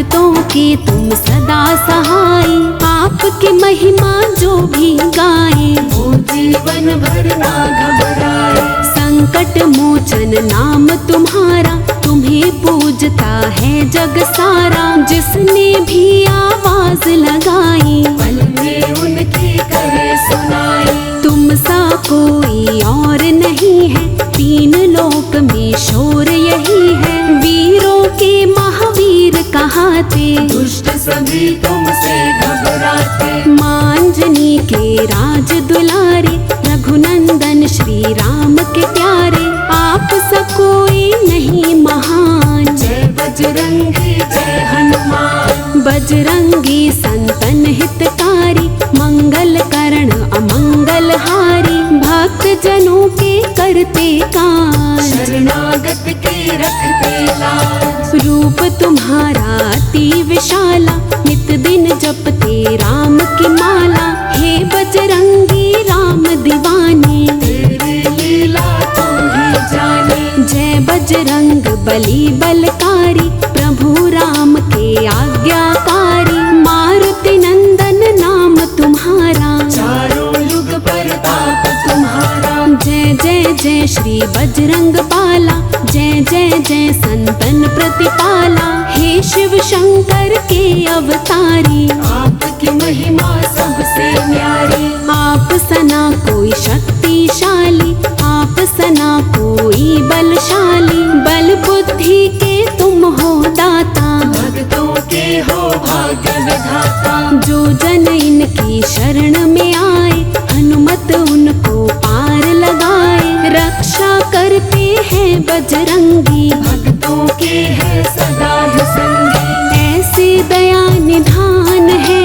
भक्तों के तुम सदा सहाय, आपकी महिमा जो भी गाए वो जीवन भर ना घबराए। संकट मोचन नाम तुम्हारा, तुम्हें पूजता है जग सारा। जिसने भी आवाज लगाई पल में उनकी करे सुनाई। तुम सा कोई और नहीं है, तीन लोक में शोर यही है। वीरों के महावीर कहाते, दुष्ट सभी तुमसे घबराते। मांजनी के राज दुलारे, रघुनंदन श्री राम के प्यारे। आप सा कोई नहीं महान, जय बजरंगी जय हनुमान। बजरंगी संतन हितकारी, मंगल करण अमंगल हारी। भक्त जनों के करते काज, शरणागत के रखते लाज। रूप तुम्हारा अति विशाला, नित दिन जपते राम की माला। हे बजरंगी राम दीवाने, तेरी लीला तू ही जाने। जय बजरंग बली बलकारी, प्रभु राम के आज्ञाकारी। मारुति नंदन नाम तुम्हारा, चारों युग प्रताप तुम्हारा। जय जय जय श्री बजरंग बाला, जय जय जय संतन प्रतिपाला। हे शिव शंकर के अवतारी, आपकी महिमा सबसे न्यारी। आप सना कोई शक्तिशाली, आप सना कोई बलशाली। बल बुद्धि के तुम हो दाता, भक्तों के हो भाग्य विधाता। जो जन इनकी शरण में आए, हनुमत उनको पार लगाए। रक्षा करते हैं बजरंगी, भक्तों के है सदा ही संगी। ऐसे दया निधान है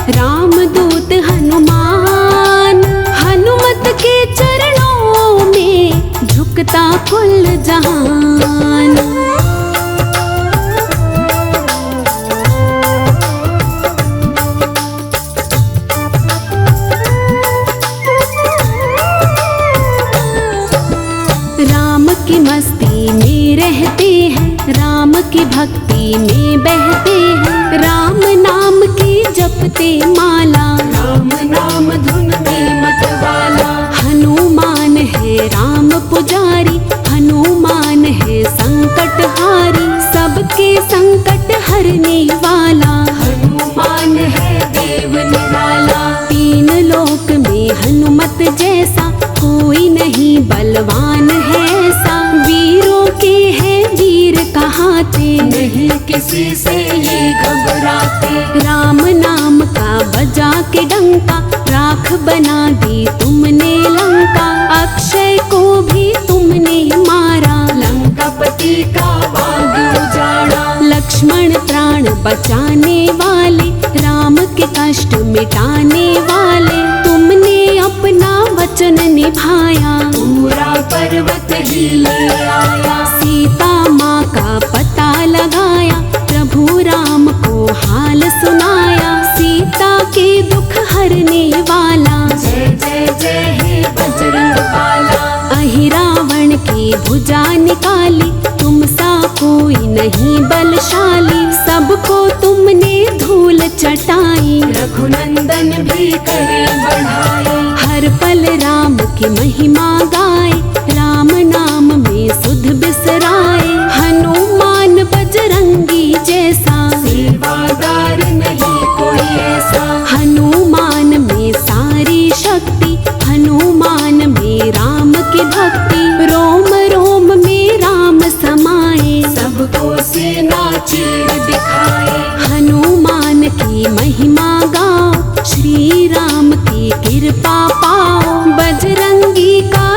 रामदूत हनुमान। हनुमत के चरणों में झुकता कुल जहान। राम की मस्ती में रहते हैं, राम की भक्ति में बहते हैं। राम नाम की जपते माला, राम नाम धुन में मतवाला। हनुमान है राम पुजारी, हनुमान है संकट हारी। सबके संकट हरने वाला, हनुमान है देव निराला। तीन लोक में हनुमत जैसा, कोई नहीं बलवान है ऐसा। वीरों के हैं वीर कहाते, नहीं किसी से ये घबराते। राम नाम का बजा के डंका, राख बना दी तुमने लंका। अक्षय को भी तुमने मारा, लंकापति का बाग उजाड़ा। लक्ष्मण प्राण बचाने वाले, राम के कष्ट मिटाने वाले। तुमने अपना वचन निभाया, पूरा पर्वत ही ले आया। सीता माँ का पता लगाया, प्रभु राम को हाल सुनाया। सीता के दुख हरने वाला, जय जय जय हे बजरंग बाला। अहिरावण की भुजा निकाली, तुम सा कोई नहीं बलशाली। सबको तुमने धूल चटाई, रघुनंदन भी करे बढ़ाए। हर पल राम की महिमा गाए। राम नाम में सुध बिसराए, हनुमान बजरंगी जैसा। सेवादार नहीं कोई ऐसा। हनुमान में सारी शक्ति, हनुमान में राम की भक्ति। रोम रोम में राम समाए, सबको सेना चीर दिखाए। हनुमान की महिमा गाओ, श्री राम की कृपा पाओ। बजरंगी का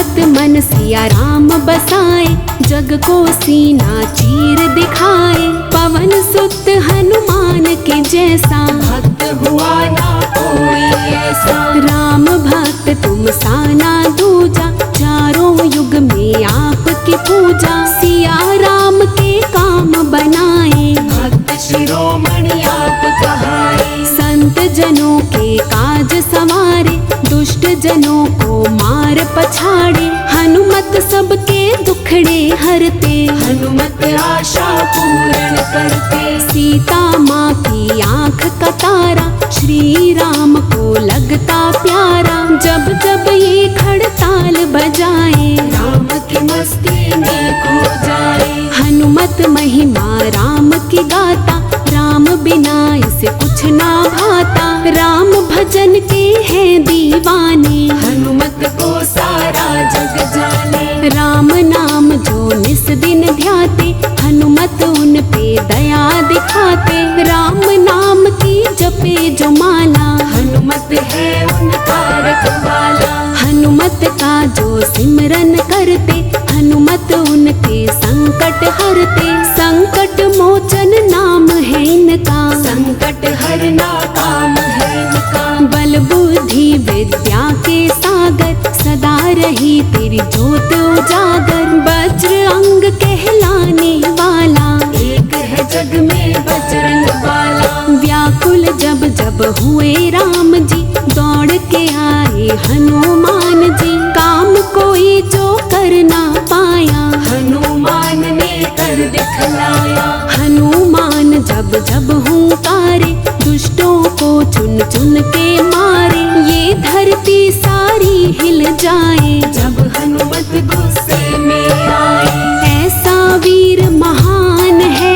हनुमत मन सिया राम बसाए, जग को सीना चीर दिखाए। पवन सुत हनुमान के जैसा, भक्त हुआ ना कोई ऐसा। राम भक्त तुम सा ना दूजा, चारों युग में आपकी पूजा। सिया राम के काम बनाए, भक्त शिरोमणि आप कहाए। संत जनों के काज संवारे, दुष्ट जनों को मार पछाड़े। हनुमत सबके दुखड़े हरते, हनुमत आशा पूर्ण करते। सीता माँ की आँख का तारा, श्री राम को लगता प्यारा। जब जब ये खड़ताल बजाए, राम की मस्ती में खो जाए। हनुमत महिमा राम की गाता, राम बिना इसे कुछ ना भाता। राम भजन के हैं दीवाने, हनुमत को सारा जग जाने। राम नाम जो निस दिन ध्याते, हनुमत उन पे दया दिखाते। राम नाम की जपे जो माला, हनुमत है उनका रखवाला। हनुमत का जो सिमरन करते, हनुमत उनके संकट हरते। संकट मोचन नाम है इनका, संकट हरना काम है इनका। बल बुद्धि विद्या के सागर, सदा रही तेरी ज्योत उजागर। वज्र अंग कहलाने वाला, एक है जग में बजरंग वाला। व्याकुल जब जब हुए राम जी, दौड़ के आए हनुमान जी। काम कोई जो कर ना पाया, हनुमान ने कर दिखलाया। हनुमान जब जब हुंकारे, दुष्टों को चुन चुन के मारे। ये धरती सारी हिल जाए, जब हनुमत गुस्से में आए। ऐसा वीर महान है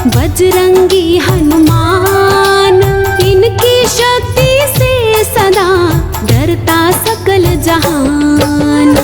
बजरंगी हनुमान। इनकी शक्ति से सदा डरता सकल जहान।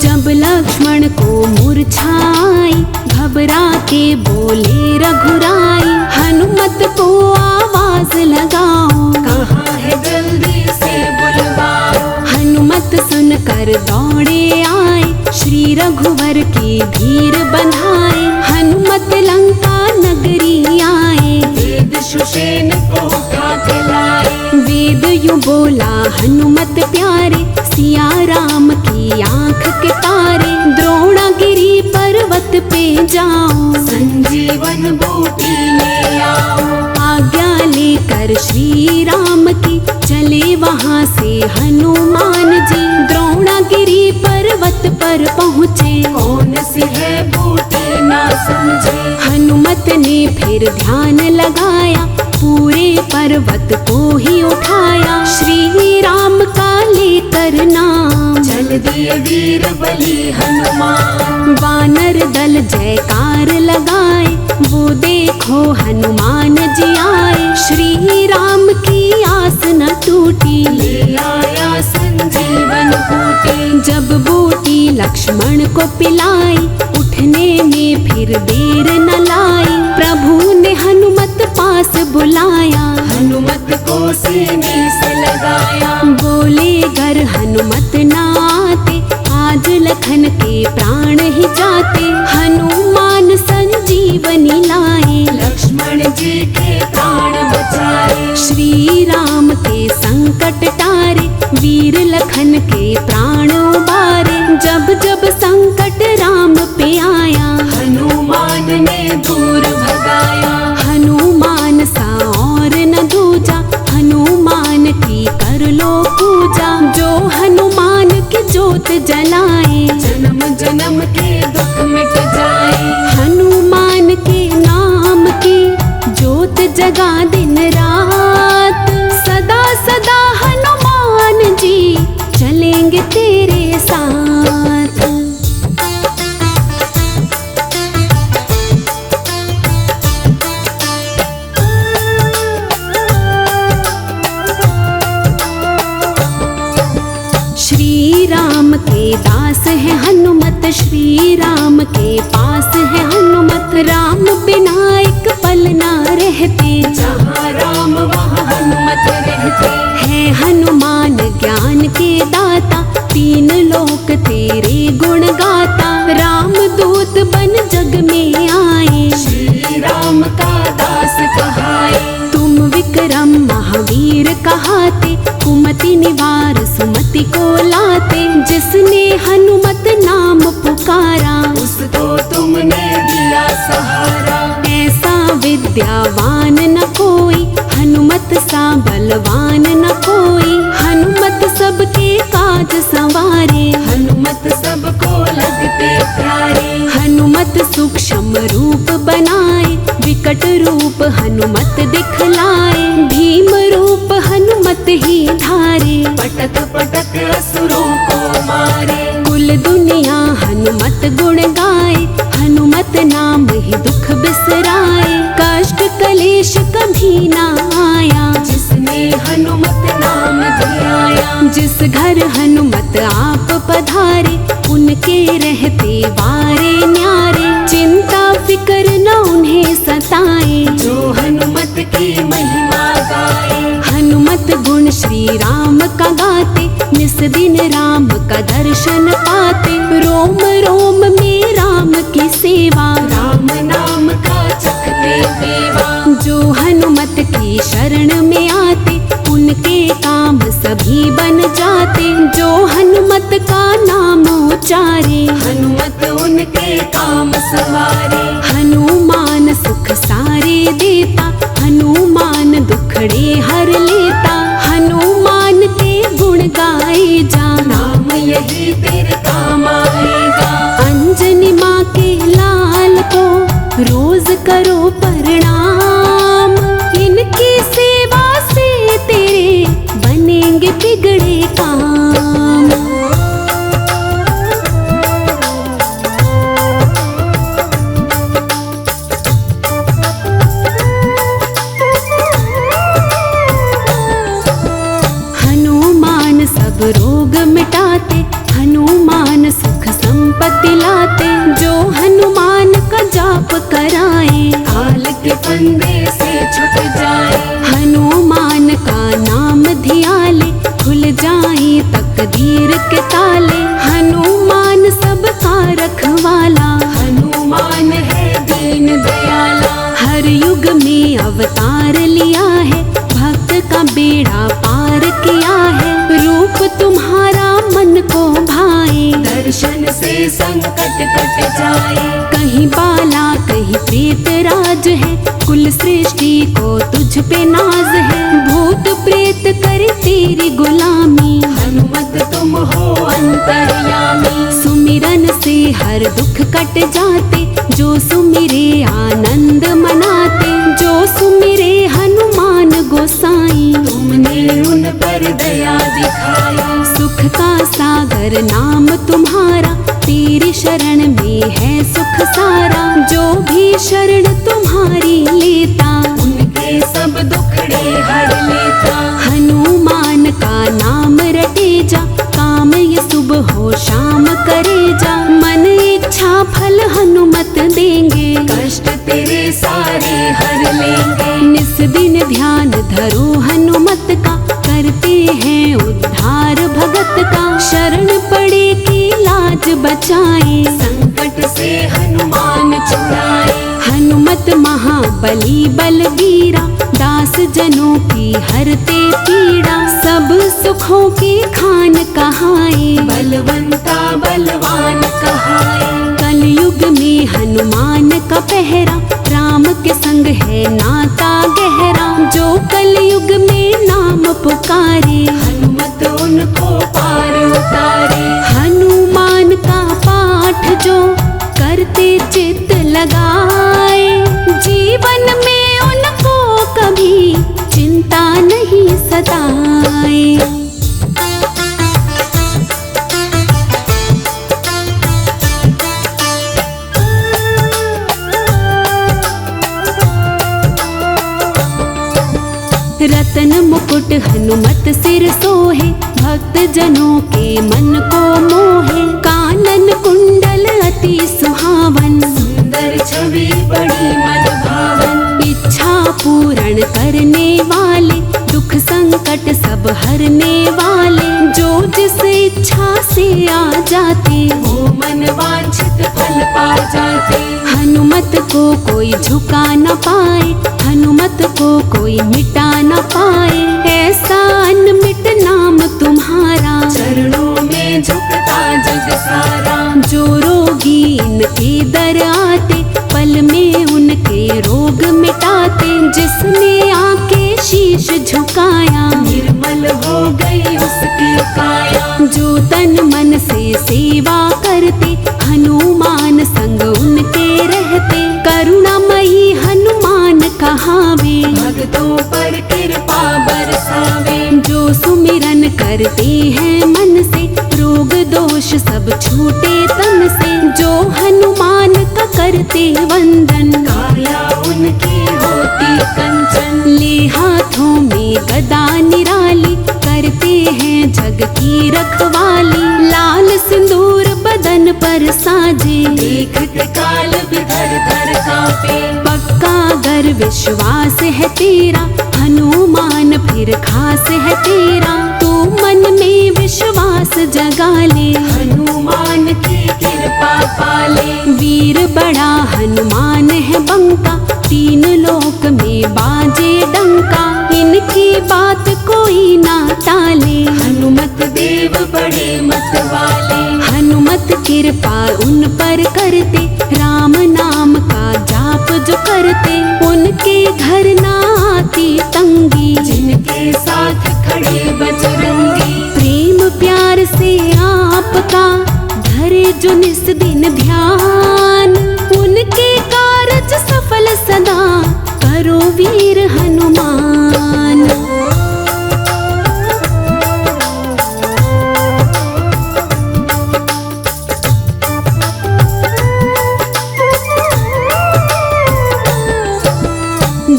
जब लक्ष्मण को मूर्छाई, घबरा के बोले रघुराई। हनुमत को आवाज लगाओ, कहाँ है जल्दी से बुलवाओ। हनुमत सुनकर दौड़े आए, श्री रघुवर की भीड़ बंधाए। हनुमत लंका नगरी आए, वेद सुषेण को उठा के लाए। वेद यु बोला हनुमत प्यारे, सिया राम की आँख के तारे। द्रोणागिरी पर्वत पे जाओ, संजीवन बूटी ले आओ। आज्ञा लेकर श्री राम की, चले वहाँ से हनुमान जी। द्रोणागिरी पर्वत पर पहुँचे, कौन सी है बूटी ना समझे। हनुमत ने फिर ध्यान लगाया, पूरे पर्वत को ही उठाया। श्री राम का लेकर नाम, चल दिए वीर बली हनुमान। वानर दल जयकार लगाए, वो देखो हनुमान जी आए। श्री राम की आस न टूटी, ले आया संजीवन बूटी। जब बूटी लक्ष्मण को पिलाई, उठने में फिर देर न लाई। प्रभु ने हनुमत पास बुलाया, हनुमत को सीने से लगाया। बोले गर हनुमत ना आते, आज लखन के प्राण ही जाते। हनुमान संजीवनी लाए, लक्ष्मण जी के प्राण बचाए। श्री राम के संकट टारे, वीर लखन के प्राण उबारे। जब जब संकट राम पे आया, हनुमान ने दूर भगाया। हनुमान सा और न दूजा, हनुमान की कर लो पूजा। जो हनुमान की ज्योत जलाए, जन्म जन्म के दुख मिट जाए। हनुमान के नाम की ज्योत जगा दिन रात। सदा सदा हनुमान जी चलेंगे तेरे साथ। श्री राम के दास है हनुमत श्री राम के पास है हनुमत। राम बिना एक पल ना रहते, जहाँ राम वहाँ हनुमत रहते। है हनुमान ज्ञान के दाता, तीन लोक तेरे गुण गाता। राम दूत बन जग में आए, श्री राम का दास कहाए। तुम विक्रम महावीर कहाते, कुमति निवार सुमति को लाते। जिसने हनुमत नाम पुकारा, उसको तुमने दिया सहारा। ऐसा विद्यावान न कोई, हनुमत सा बलवान न कोई। हनुमत सबके काज संवारे, हनुमत सबको लगते प्यारे। हनुमत सूक्ष्म रूप बनाए, विकट रूप हनुमत दिखलाए। भीम रूप हनुमत ही धारे, पटक पटक असुरों को मारे। कुल दुनिया हनुमत गुण गाए। हनुमत नाम ही दुख बिसराए, कष्ट कलेश कभी ना आया। जिसने हनुमत नाम धुराया, जिस घर हनुमत आप पधारे, उनके रहते वारे न्यारे। चिंता फिकर न उन्हें सताए, जो हनुमत की महिमा गाए। हनुमत गुण श्री राम का गाते, निस दिन राम का दर्शन पाते। रोम रोम में राम की सेवा, राम नाम का चखते देवा। जो हनुमत की शरण में आते, उनके काम सभी बन जाते। जो हनुमत का नाम उचारे, हनुमत उनके काम सवारे। हनुमान सुख सारे देता, हनुमान दुखड़े हर लेता। हनुमान के गुण गाए जा, नाम यही तेरे काम आएगा। अंजनी माँ के लाल को रोज करो प्रणाम। इनकी सेवा से तेरे बनेंगे बिगड़े काम। हनुमान सब रोग मिटाते, हनुमान सुख संपत्ति लाते। जो हनुमान का जाप कराए, काल के फंदे से छुट जाए। हनुमान का नाम धियाले, खुल जाए तकदीर के ताले। हनुमान सबका रखवाला, हनुमान है दीन दयाला। हर युग में अवतार लिया है, भक्त का बेड़ा पार किया है। रूप तुम्हारा मन को भाए, दर्शन से संकट कट जाए। कहीं बाला कहीं प्रेत राज है, कुल सृष्टि को तुझ पे नाज है। भूत प्रेत करे तेरी गुलामी, हनुमत तुम हो अंतर्यामी। सुमिरन से हर दुख कट जाते, जो सुमिरे आनंद मनाते। जो सुमिरे हनुमान गोसाई, तुमने उन पर दया दिखाई। सुख का सागर नाम तुम्हारा, तेरी शरण में है सुख सारा। जो भी शरण तुम्हारी लेता, उनके सब दुखड़े हर लेता। हनुमान का नाम रटे जा, काम ये सुबह हो शाम करे जा। मन इच्छा फल हनुमत देंगे, कष्ट तेरे सारे हर लेंगे। निस दिन ध्यान धरो हनुमत का, करते हैं उद्धार भगत का। शरण पड़े की लाज बचाए, संकट से हनुमान छुड़ाए। हनुमत महाबली बलवीरा, दास जनों की हरते पीड़ा। सब सुखों की खान कहाए, बलवंता बलवान कहाए। कलयुग में हनुमान का पहरा, राम के संग है नाता गहरा। जो कलयुग में नाम पुकारे, हनुमत उनको पार उतारे। हनुमान का पाठ जो करते चित्त लगाए, जीवन में उनको कभी चिंता नहीं सताए। रतन मुकुट हनुमत सिर सोहे, भक्त जनों के मन को मोहे। कान कानन कुंडल अति सुहावन, सुंदर छवि बड़ी मन भावन। इच्छा पूर्ण करने वाले, दुख संकट सब हरने वाले, जो जिस इच्छा से आ जाते, वो मन वांछित फल पा जाते। हनुमत को कोई झुका न पाए, हनुमत को कोई मिटा न पाए, ऐसा अनमिट नाम तुम्हारा, चरणों में झुकता जग सारा। जो रोगी इनके दर आते, पल में उनके रोग मिटाते, जिसने आके शीश झुकाया, निर्मल हो गई उसकी काया। जो तन मन से सेवा करते, हनुमान संग उनके रहते, करुणामयी हनुमान कहावे, भक्तों पर कृपा बरसावे। जो सुमिरन करते हैं मन से, रोग दोष सब छूटे तन से, जो हनुमान का करते वंदन, काया उनकी होती कंचन। ले हाथों में गदा निराली, करते हैं जग की रखवाली, लाल सिंदूर बदन पर साजे, देखते काल भी धर धर कांपे। पक्का अगर विश्वास है तेरा, हनुमान फिर खास है तेरा, तू मन में विश्वास जगा ले, हनुमान की कृपा पाले। वीर बड़ा हनुमान है बंका, तीन लोक में बाजे डंका, इनकी बात कोई ना टाले, हनुमत देव बड़े मत वाले। हनुमत कृपा उन पर करते, राम नाम का जाप जो करते, उनके घर ना आती तंगी, जिनके साथ खड़े बजरंगी। प्रेम प्यार से आपका धरे जो निस दिन ध्यान, उनके कारज सफल सदा, करो वीर हनुमान।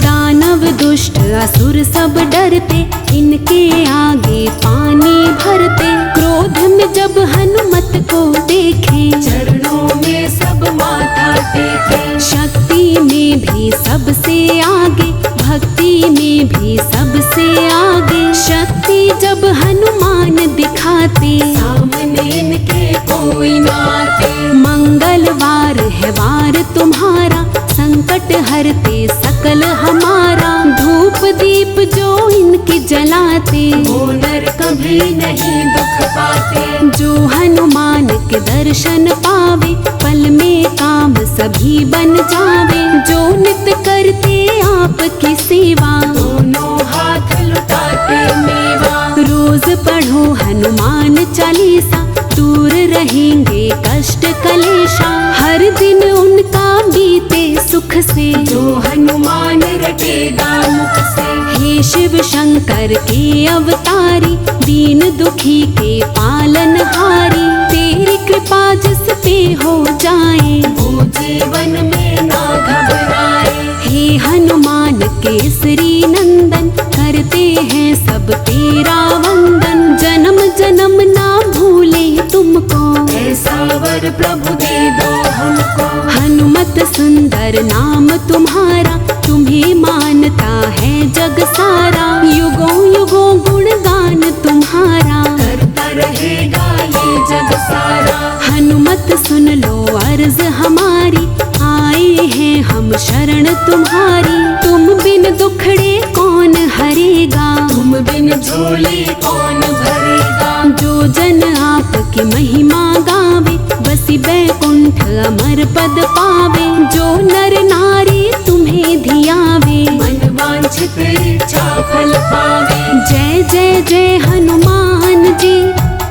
दानव दुष्ट असुर सब डरते, इनके आगे पानी भरते, क्रोध में जब हनुमत को देखे, चरणों में सब माथा टेके। शक्ति में भी सबसे आगे, भक्ति में भी सबसे आगे, शक्ति जब हनुमान दिखाते, सामने इनके कोई ना आते। मंगलवार है वार तुम्हारा, संकट हरते सकल हमारा, धूप दीप जो इनके जलाते, वो नर कभी नहीं दुख पाते। जो हनुमान के दर्शन पावे, पल में काम सभी बन जावे, जो नित करते आपकी सेवा, दोनों हाथ लुटाते मेवा। रोज पढ़ो हनुमान चालीसा, दूर रहेंगे कष्ट कलेशा, हर दिन उनका बीते सुख से, जो हनुमान रटेगा मुख से। हे शिव शंकर के अवतारी, दीन दुखी के पालनहारी, तेरी कृपा जिस पे हो जाए, वो जीवन में ना घबराए। हे हनुमान केसरी नंदन, करते हैं सब तेरा वंदन, जन्म जन्म ना भूले तुमको, ऐसा वर प्रभु दे दो हमको। हनुमत सुंदर नाम तुम्हारा, तुम्हें मानता है जग सारा, युगों युगों गुणगान तुम्हारा, करता रहेगा ये जग सारा। हनुमत सुन लो अर्ज हमारी, आए हैं हम शरण तुम्हारी, तुम बिन दुखड़े कौन हरेगा, तुम बिन झोली कौन भरेगा। जो जन आपकी महिमा गावे, बसी बैकुंठ अमर पद पावे, जो नर नारी तुम्हें धियावे, मन वांछित इच्छा फल पावे। जय जय जय हनुमान जी,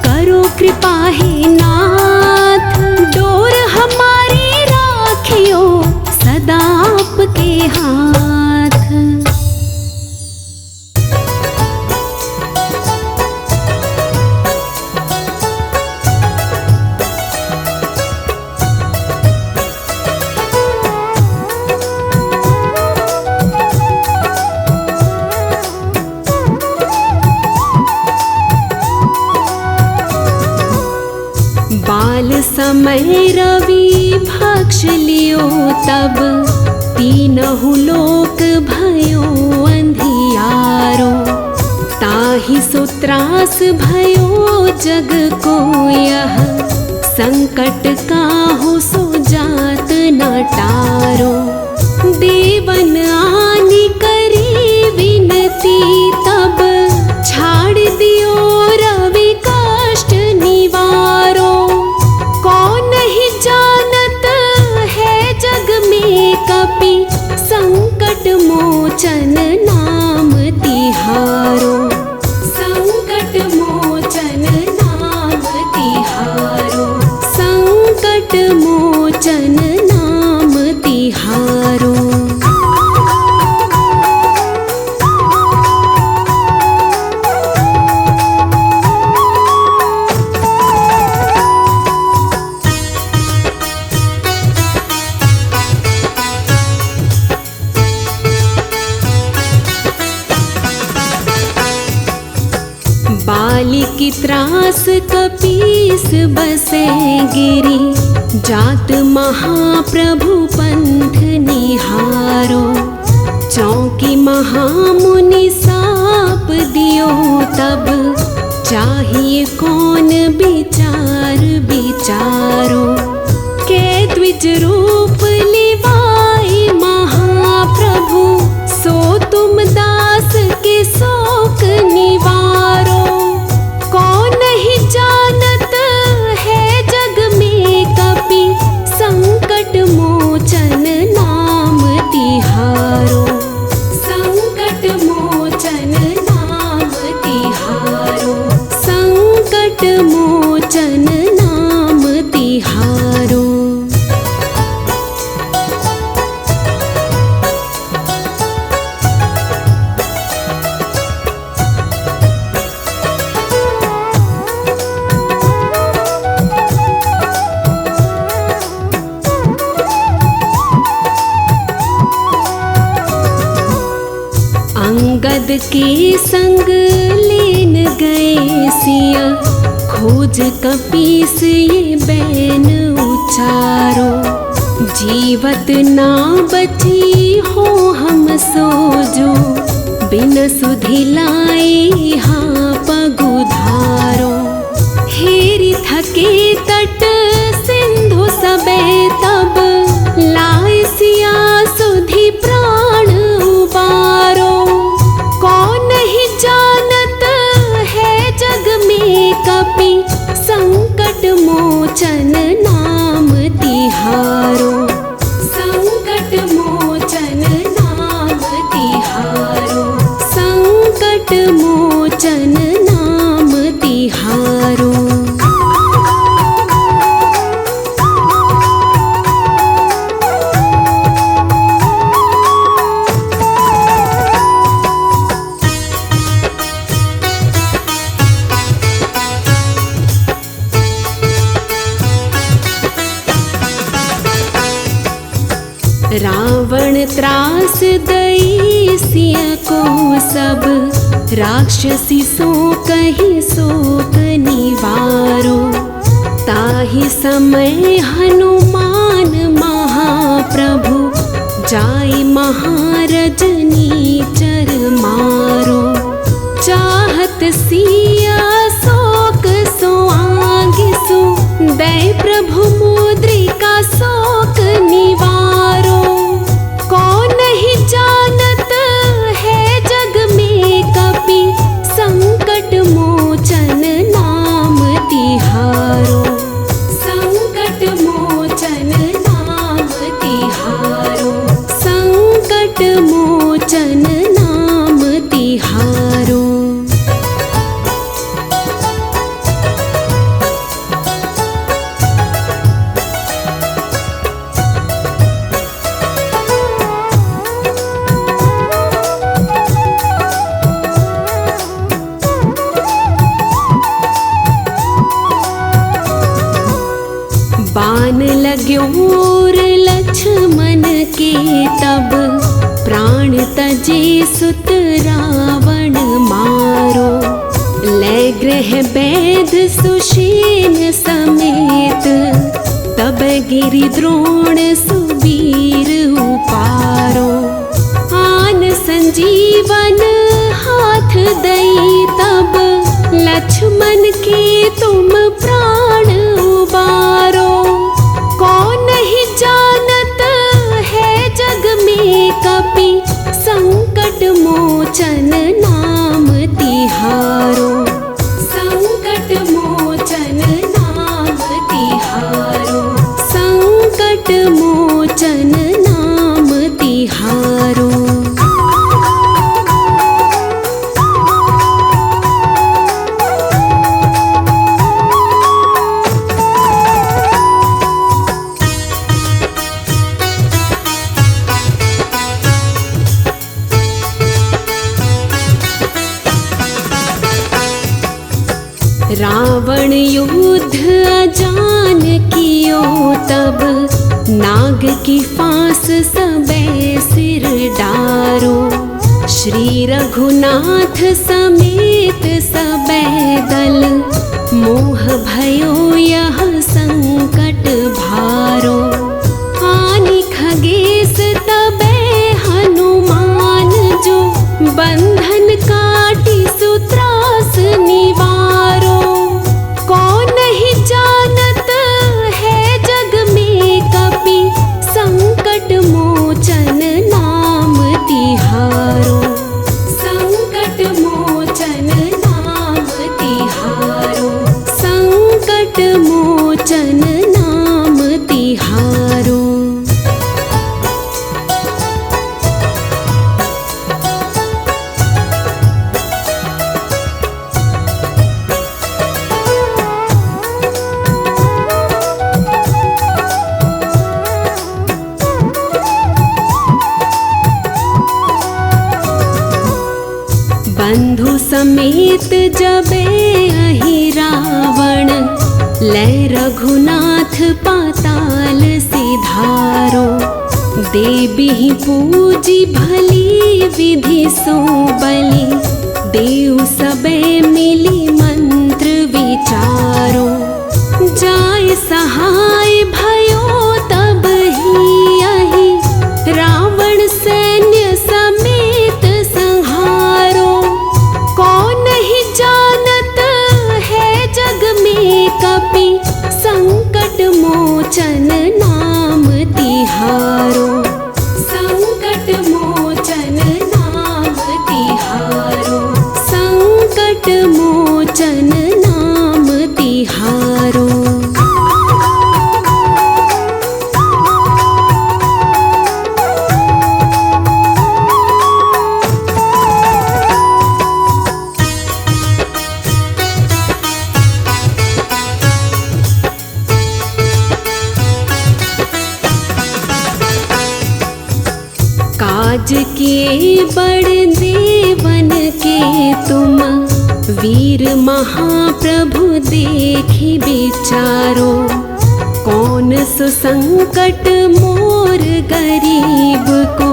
करो कृपा हे नाथ, डोर हमारी राखियो सदा आपके हाथ। समय रवि भक्ष लियो तब तीनहु लोक भयो अंधियारो। ताहि सो त्रास भयो जग को यह संकट काहू सो जात न टारो। देवन आनी करी विनती तब छाड़ दियो रवि कष्ट निवारो। कौन नहीं जानत है जग में कपि संकट मोचन नाम तिहारो। संकट मोचन नाम तिहारो। संकट मोचन नाम तिहारो। बाली की त्रास कपीस बसे गिरी। जात महाप्रभु पंथ निहारो। चौकी महामुनि साप दियो तब चाहिए कौन विचार विचारो। के द्विज रूप लिवाई महाप्रभु सो तुम दास के शोक निवारो। कौन नहीं जानत है जग में कपि संकट मोचन नाम तिहारो। संकट मोचन नाम तिहारो। संकट मोचन नाम तिहारो। अंगद के संग लेन गए सिया। खोज कपीस ये बैन उचारो। जीवत ना बची हो हम सोजो। बिन सुधि लाए हाँ पगुधारो। हेरी थके तट सिंधु सबे तब लाए सिया सुधि प्राण उबारो। कौन नहीं जानत है जग में कपि संकट मोचन नाम तिहारो। संकट मोचन नाम तिहारो। संकट मोचन नाम तिहारो। रावण त्रास दई सिया को सब। राक्षसी सो कहीं शोक निवारो। ताहि समय हनुमान महाप्रभु जाई महारजनी चर मारो। चाहत सिया शोक सो आगे सो दय प्रभु मुद्रिका शोक निवारो। कौन नहीं जानत है जग में कपि संकट मोचन नाम तिहारो। संकट मोचन नाम तिहारो। संकट मोचन नाम तिहारो। बान लाग्यो मोर लक्ष्मण के तब। प्राण तजे सुत रावण मारो। ले गृह बैद सुषेण समेत तब गिरि द्रोण सुबीर उपारो। आन संजीवन हाथ दई तब लक्ष्मण के तुम प्राण उबारो। कौन नहीं जानत है जग में कपि संकट मोचन नाम तिहारो। संकट मोचन नाम तिहारो। संकट मोचन नाम तिहारो। रावण युद्ध अजान कियो तब नाग की फांस सबे सिर डारो। श्री रघुनाथ समेत सबे दल मोह भयो यह संकट भारो। आनि खगेश तबे हनुमान जो बंधन काटी सुत्रास निवारो। कौन नहीं जानत है जग में कपि संकट मोचन नाम तिहारो। संकट मोचन नाम तिहारो। संकट मोचन नाम तिहारो। बंधु समेत जबे अहि रावण लै रघुनाथ पाताल सिधारो। देबी पूजी भली विधि सो बलि देव सबे मिली मंत्र विचारो। जाय सहाय भयो तब ही अहि रावण सैन्य समेत संहारो। कौन नहीं जानत है जग में कपि संकट मोचन नाम तिहारो। संकट मोचन नाम तिहारो। संकट मोचन नाम तिहारो। काज किए बड़ देवन के तुम वीर महाप्रभु देखी विचारो। कौन सो संकट मोर गरीब को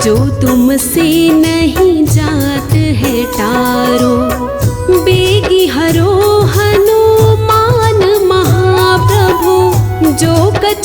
जो तुमसे नहीं जात है टारो। बेगी हरो हनुमान महाप्रभु जो कछु